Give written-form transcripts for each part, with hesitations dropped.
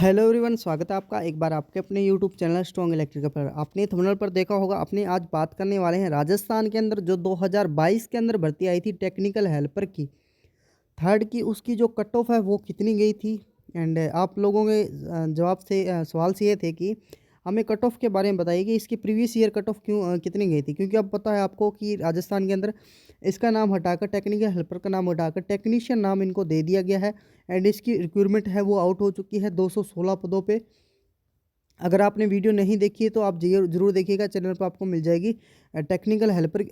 Hello everyone, स्वागत है आपका एक बार आपके अपने यूट्यूब चैनल स्ट्रॉन्ग इलेक्ट्रिकल पर। आपने थंबनेल पर देखा होगा, अपने आज बात करने वाले हैं राजस्थान के अंदर जो 2022 के अंदर भर्ती आई थी टेक्निकल हेल्पर की थर्ड की, उसकी जो कट ऑफ है वो कितनी गई थी। एंड आप लोगों के जवाब से सवाल से ये थे कि हमें कट ऑफ के बारे में बताइए कि इसकी प्रीवियस ईयर कट ऑफ कितनी गई थी, क्योंकि अब पता है आपको कि राजस्थान के अंदर इसका नाम हटाकर टेक्निकल हेल्पर का नाम हटाकर टेक्नीशियन नाम इनको दे दिया गया है। एंड इसकी रिक्रूटमेंट है वो आउट हो चुकी है 216 पदों पे। अगर आपने वीडियो नहीं देखी है तो आप ज़रूर देखिएगा, चैनल पर आपको मिल जाएगी। टेक्निकल हेल्पर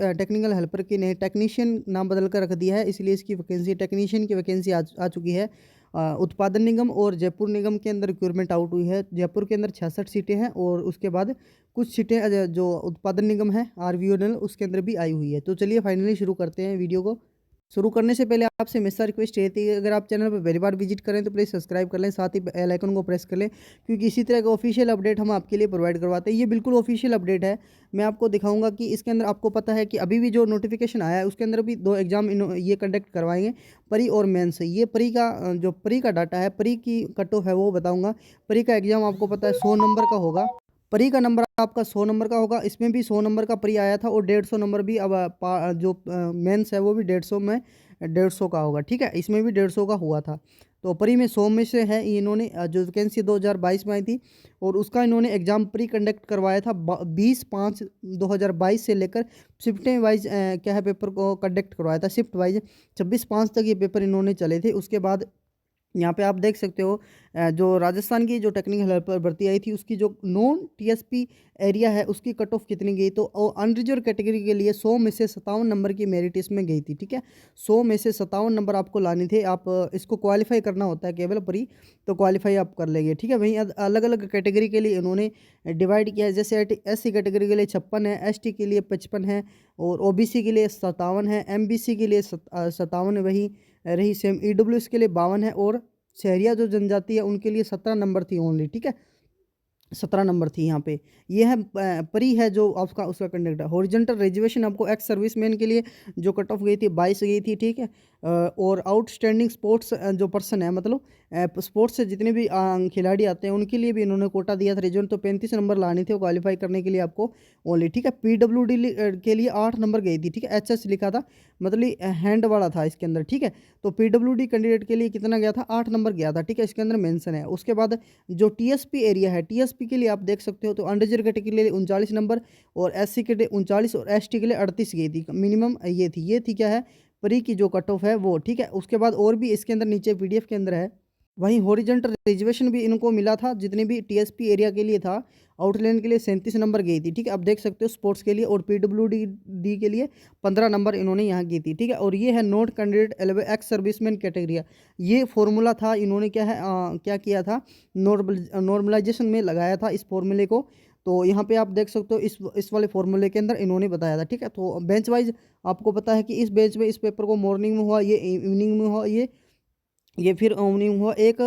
की नहीं, टेक्नीशियन नाम बदल कर रख दिया है, इसलिए इसकी वैकेंसी टेक्नीशियन की वैकेंसी आ चुकी है। उत्पादन निगम और जयपुर निगम के अंदर रिक्रूटमेंट आउट हुई है। जयपुर के अंदर 66 सीटें हैं और उसके बाद कुछ सीटें जो उत्पादन निगम है RVNL उसके अंदर भी आई हुई है। तो चलिए फाइनली शुरू करते हैं वीडियो को। शुरू करने से पहले आपसे हमेशा रिक्वेस्ट रहती है, अगर आप चैनल पर पहली बार विजिट करें तो प्लीज़ सब्सक्राइब कर लें, साथ ही बेल आइकन को प्रेस कर लें, क्योंकि इसी तरह का ऑफिशियल अपडेट हम आपके लिए प्रोवाइड करवाते हैं। ये बिल्कुल ऑफिशियल अपडेट है। मैं आपको दिखाऊंगा कि इसके अंदर आपको पता है कि अभी भी जो नोटिफिकेशन आया है उसके अंदर भी दो एग्जाम ये कंडक्ट करवाएंगे, परी और मेंस। ये परी का जो परी का डाटा है, परी की कट ऑफ है वो बताऊँगा। परी का एग्ज़ाम आपको पता है 100 नंबर का होगा। परी का नंबर आपका 100 नंबर का होगा। इसमें भी 100 नंबर का परी आया था और 150 नंबर भी अब जो मेंस है वो भी 150 में 150 का होगा। ठीक है, इसमें भी 150 का हुआ था। तो परी में 100 में से है, इन्होंने जो वैकेंसी 2022 में आई थी और उसका इन्होंने एग्ज़ाम प्री कंडक्ट करवाया था 20/5/2022 से लेकर शिफ्ट वाइज क्या है पेपर को कंडक्ट करवाया था शिफ्ट वाइज। 26/5 तक ये पेपर इन्होंने चले थे। उसके बाद यहाँ पे आप देख सकते हो जो राजस्थान की जो टेक्निकल हेल्पर भर्ती आई थी उसकी जो नॉन टीएसपी एरिया है उसकी कट ऑफ कितनी गई, तो अनरिजर्व कैटेगरी के लिए 100 में से 57 नंबर की मेरिट इसमें गई थी। ठीक है, 100 में से 57 नंबर आपको लाने थे। आप इसको क्वालिफाई करना होता है केवल परी, तो क्वालिफाई आप कर लेंगे। ठीक है, वहीं अलग अलग कैटेगरी के लिए इन्होंने डिवाइड किया है। जैसे SC कैटेगरी के लिए 56 है, ST के लिए 55 है और OBC के लिए 57 है, MBC के लिए 57 है। वही रही सेम EWS के लिए 52 है और शहरिया जो जनजाति है उनके लिए 17 नंबर थी ओनली। ठीक है, 17 नंबर थी यहाँ पे। ये है परी है जो आपका उसका कंडक्ट है। हॉरिजॉन्टल रिजर्वेशन आपको एक्स सर्विसमैन के लिए जो कट ऑफ गई थी 22 गई थी। ठीक है, और आउटस्टैंडिंग स्पोर्ट्स जो पर्सन है, मतलब स्पोर्ट्स से जितने भी खिलाड़ी आते हैं उनके लिए भी इन्होंने कोटा दिया था रिजर्व, तो 35 नंबर लाने थे क्वालिफाई करने के लिए आपको ओनली। ठीक है, PWD के लिए 8 नंबर गई थी। ठीक है, HS लिखा था, मतलब हैंड वाला था इसके अंदर। ठीक है, तो PWD कैंडिडेट के लिए कितना गया था, 8 नंबर गया था। ठीक है, इसके अंदर मेंशन है। उसके बाद जो TSP एरिया है, TSP के लिए आप देख सकते हो तो अनरिजर्व कैटेगरी के लिए 39 नंबर और SC के लिए 39 और ST के लिए 38 गई थी मिनिमम। ये थी क्या है प्री की जो कट ऑफ है वो। ठीक है, उसके बाद और भी इसके अंदर नीचे PDF के अंदर है। वहीं हॉरिजॉन्टल रिजर्वेशन भी इनको मिला था जितने भी TSP एरिया के लिए था। आउटलैंड के लिए 37 नंबर गई थी। ठीक है, अब देख सकते हो स्पोर्ट्स के लिए और PWD के लिए 15 नंबर इन्होंने यहाँ की थी। ठीक है, और ये है note candidate ex serviceman category. ये फॉर्मूला था, इन्होंने क्या है क्या किया था, नॉर्मलाइजेशन में लगाया था इस फॉर्मूले को। तो यहाँ पे आप देख सकते हो इस वाले फॉर्मूले के अंदर इन्होंने बताया था। ठीक है, तो बेंच वाइज आपको पता है कि इस बेंच में इस पेपर को मॉर्निंग में हुआ, ये इवनिंग में हुआ, ये फिर इवनिंग हुआ। एक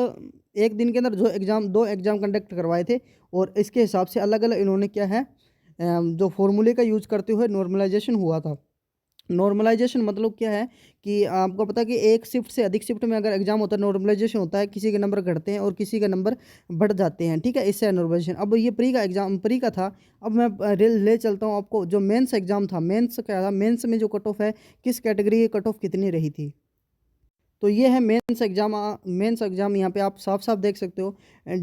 एक दिन के अंदर जो एग्ज़ाम दो एग्ज़ाम कंडक्ट करवाए थे और इसके हिसाब से अलग अलग इन्होंने क्या है जो फॉर्मूले का यूज करते हुए नॉर्मलाइजेशन हुआ था। नॉर्मलाइजेशन मतलब क्या है कि आपको पता है कि एक शिफ्ट से अधिक शिफ्ट में अगर एग्जाम होता है नॉर्मलाइजेशन होता है, किसी के नंबर घटते हैं और किसी के नंबर बढ़ जाते हैं। ठीक है, इससे नॉर्मलाइजेशन। अब ये प्री का एग्जाम प्री का था। अब मैं ले चलता हूँ आपको जो मेंस एग्जाम था। मेंस क्या था, मेंस में जो कट ऑफ है किस कैटेगरी की कट ऑफ कितनी रही थी। तो ये है मेंस एग्जाम। मेंस एग्जाम यहाँ पे आप साफ साफ देख सकते हो।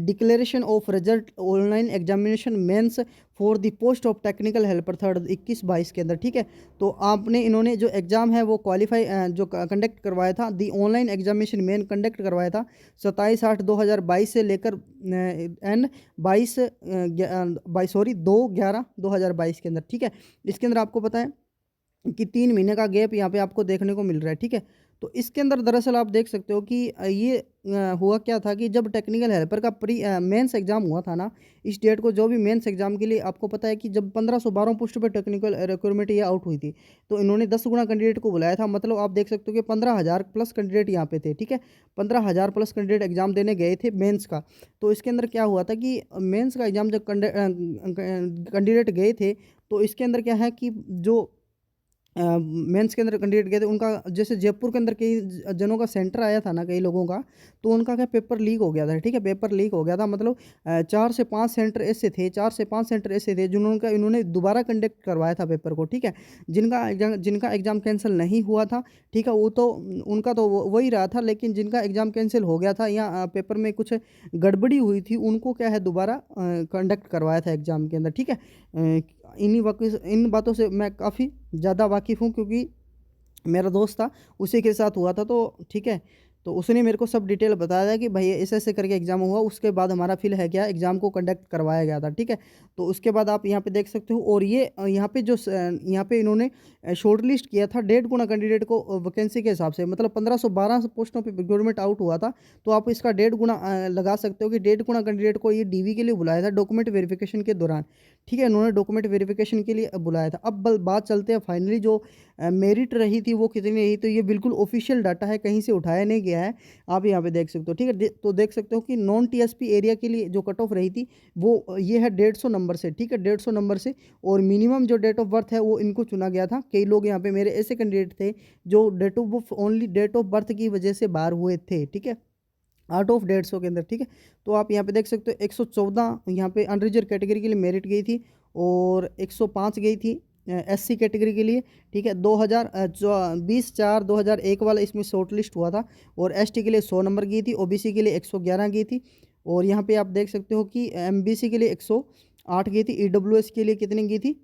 Declaration of result online examination mains for the post of technical helper third 21-22 के अंदर। ठीक है, तो आपने इन्होंने जो एग्ज़ाम है वो क्वालिफाई जो कंडक्ट करवाया था, दी ऑनलाइन एग्जामिनेशन मेन कंडक्ट करवाया था 27/8/2022 से लेकर एंड 2/11/2022 के अंदर। ठीक है, इसके अंदर आपको पता है कि 3 महीने का गैप यहाँ पे आपको देखने को मिल रहा है। ठीक है, तो इसके अंदर दरअसल आप देख सकते हो कि ये हुआ क्या था कि जब टेक्निकल हेल्पर का मेंस एग्जाम हुआ था ना, इस डेट को जो भी मेंस एग्जाम के लिए आपको पता है कि जब 1512 पोस्ट पे टेक्निकल रिक्वायरमेंट ये आउट हुई थी, तो इन्होंने 10 गुना कैंडिडेट को बुलाया था। मतलब आप देख सकते हो कि 15,000 प्लस कैंडिडेट यहाँ पे थे। ठीक है, 15,000 प्लस कैंडिडेट एग्जाम देने गए थे मेंस का। तो इसके अंदर क्या हुआ था कि मेंस का एग्जाम जब कैंडिडेट गए थे, तो इसके अंदर क्या है कि जो मेंस के अंदर कैंडिडेट गए थे, उनका जैसे जयपुर के अंदर कई जनों का सेंटर आया था ना, कई लोगों का, तो उनका क्या पेपर लीक हो गया था, ठीक है, पेपर लीक हो गया था, मतलब 4 से 5 सेंटर ऐसे थे, 4 से 5 सेंटर ऐसे थे जिन्होंने इन्होंने दोबारा कंडक्ट करवाया था पेपर को, ठीक है, जिनका एग्ज़ाम कैंसिल नहीं हुआ था, ठीक है, वो तो उनका तो वही रहा था, लेकिन जिनका एग्ज़ाम कैंसिल हो गया था या पेपर में कुछ गड़बड़ी हुई थी, उनको क्या है दोबारा कंडक्ट करवाया था एग्ज़ाम के अंदर, ठीक है। इन बातों से मैं काफ़ी ज़्यादा वाकिफ़ हूँ, क्योंकि मेरा दोस्त था, उसी के साथ हुआ था, तो ठीक है। तो उसने मेरे को सब डिटेल बताया था कि भाई ऐसे-ऐसे करके एग्ज़ाम हुआ, उसके बाद हमारा फ़िल है क्या, एग्ज़ाम को कंडक्ट करवाया गया था, ठीक है। तो उसके बाद आप यहाँ पे देख सकते हो, और ये यहाँ पे यहाँ पे इन्होंने शॉर्टलिस्ट किया था 1.5 गुना कैंडिडेट को वैकेंसी के हिसाब से, मतलब 1512 पोस्टों पे गवर्नमेंट आउट हुआ था, तो आप इसका 1.5 गुना लगा सकते हो कि 1.5 गुना कैंडिडेट को ये डीवी के लिए बुलाया था डॉक्यूमेंट वेरिफिकेशन के दौरान, ठीक है। इन्होंने डॉक्यूमेंट वेरिफिकेशन के लिए बुलाया था। अब बात चलते हैं फाइनली जो मेरिट रही थी वो कितनी रही, तो ये बिल्कुल ऑफिशियल डाटा है, कहीं से उठाया नहीं गया है। आप यहाँ पे देख सकते हो, ठीक है। तो देख सकते हो कि नॉन टीएसपी एरिया के लिए जो कट ऑफ रही थी वो ये है 150 नंबर से, ठीक है, 150 नंबर से, और मिनिमम जो डेट ऑफ बर्थ है वो इनको चुना गया था। कई लोग यहाँ पे मेरे ऐसे कैंडिडेट थे जो डेट ऑफ बर्थ की वजह से बाहर हुए थे, ठीक है, आउट ऑफ 150 के अंदर, ठीक है। तो आप यहाँ पे देख सकते हो 114 यहाँ पे अनरिजर्व कैटेगरी के लिए मेरिट गई थी, और 105 गई थी एससी कैटेगरी के लिए, ठीक है। 20 4 2001 वाला इसमें शॉर्ट लिस्ट हुआ था, और एसटी के लिए 100 नंबर गई थी, ओबीसी के लिए 111 गई थी, और यहाँ पे आप देख सकते हो कि एमबीसी के लिए 108 गई थी, ईडब्ल्यूएस के लिए कितनी गई थी,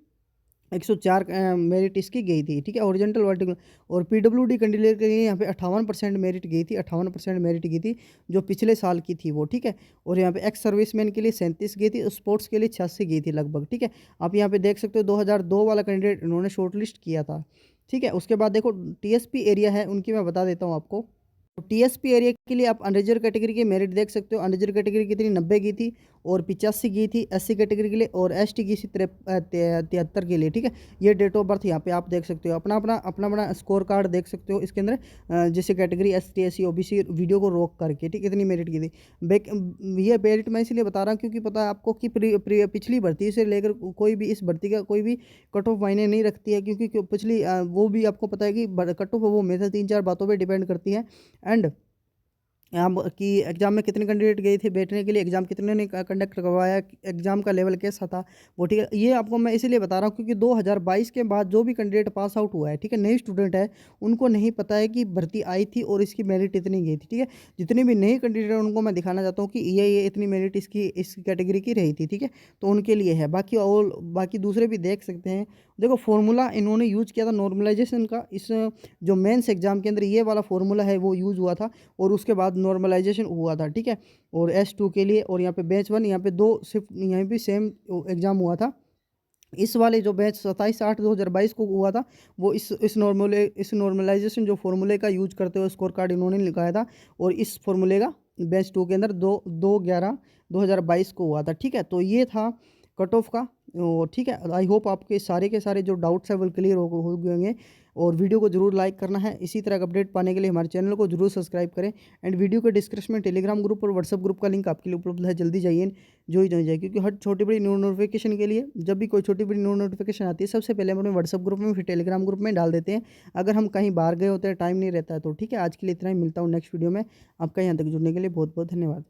104 मेरिट इसकी गई थी, ठीक है, हॉरिजॉन्टल वर्टिकल। और पीडब्ल्यूडी कैंडिडेट के लिए यहाँ पे 58% मेरिट गई थी, 58% मेरिट गई थी, जो पिछले साल की थी वो, ठीक है। और यहाँ पे एक्स सर्विसमैन के लिए 37 गई थी, स्पोर्ट्स के लिए 86 गई थी लगभग, ठीक है। आप यहाँ पे देख सकते हो 2002 वाला कैंडिडेट इन्होंने शॉर्टलिस्ट किया था, ठीक है। उसके बाद देखो टीएसपी एरिया है उनकी, मैं बता देता हूँ आपको। तो टीएसपी एरिया के लिए आप अनरिजर्व कैटेगरी के मेरिट देख सकते हो, अनरिजर्व कैटेगरी कितनी 90 की थी, और 85 की थी एससी कैटेगरी के लिए, और एसटी की थी 73 के लिए, ठीक है। ये डेट ऑफ बर्थ यहाँ पे आप देख सकते हो, अपना स्कोर कार्ड देख सकते हो इसके अंदर, जैसे category ST SC OBC, video को रोक करके, ठीक, इतनी मेरिट की थी। ये मेरिट मैं इसलिए बता रहा हूँ क्योंकि पता है आपको कि पिछली भर्ती से लेकर कोई भी इस भर्ती का कोई भी कट ऑफ मायने नहीं रखती है, क्योंकि पिछली वो भी आपको पता है कि कट ऑफ वो हमेशा 3-4 बातों पर डिपेंड करती है। एंड यहाँ कि एग्ज़ाम में कितने कैंडिडेट गए थे बैठने के लिए, एग्ज़ाम कितने ने कंडक्ट करवाया, एग्ज़ाम का लेवल कैसा था, वो, ठीक है। ये आपको मैं इसीलिए बता रहा हूँ क्योंकि 2022 के बाद जो भी कैंडिडेट पास आउट हुआ है, ठीक है, नई स्टूडेंट है, उनको नहीं पता है कि भर्ती आई थी और इसकी मेरिट इतनी गई थी, ठीक है। जितने भी नए कैंडिडेट हैं उनको मैं दिखाना चाहता हूँ कि ये इतनी मेरिट इसकी इस कैटेगरी की रही थी, ठीक है। तो उनके लिए है, बाकी और बाकी दूसरे भी देख सकते हैं। देखो फॉर्मूला इन्होंने यूज़ किया था नॉर्मलाइजेशन का, इस जो मेंस एग्ज़ाम के अंदर ये वाला फॉर्मूला है वो यूज़ हुआ था, और उसके बाद नॉर्मलाइजेशन हुआ था, ठीक है। और S2 के लिए, और यहाँ पे बैच 1 यहाँ पे 2 शिफ्ट यहाँ पे सेम एग्ज़ाम हुआ था। इस वाले जो बैच 27/8/2022 को हुआ था, वो इस नॉर्मलाइजेशन जो फॉर्मूले का यूज़ करते हुए स्कोर कार्ड इन्होंने निकाला था, और इस फॉर्मूले का बैच 2 के अंदर 2/11/2022 को हुआ था, ठीक है। तो ये था कट ऑफ का, और ठीक है, आई होप आपके सारे के सारे जो डाउट्स हैं वो क्लियर हो गए होंगे। और वीडियो को जरूर लाइक करना है, इसी तरह का अपडेट पाने के लिए हमारे चैनल को जरूर सब्सक्राइब करें। एंड वीडियो के डिस्क्रिप्शन में टेलीग्राम ग्रुप और व्हाट्सएप ग्रुप का लिंक आपके लिए उपलब्ध है, जल्दी जाइए, ज्वाइन जाइए, क्योंकि हर छोटी बड़ी न्यू नोटिफिकेशन के लिए, जब भी कोई छोटी बड़ी न्यू नोटिफिकेशन आती है, सबसे पहले हम अपने व्हाट्सएप ग्रुप में फिर टेलीग्राम ग्रुप में डाल देते हैं। अगर हम कहीं बाहर गए होते हैं, टाइम नहीं रहता है, तो ठीक है, आज के लिए इतना ही, मिलता हूँ नेक्स्ट वीडियो में। आपका यहाँ तक जुड़ने के लिए बहुत बहुत धन्यवाद।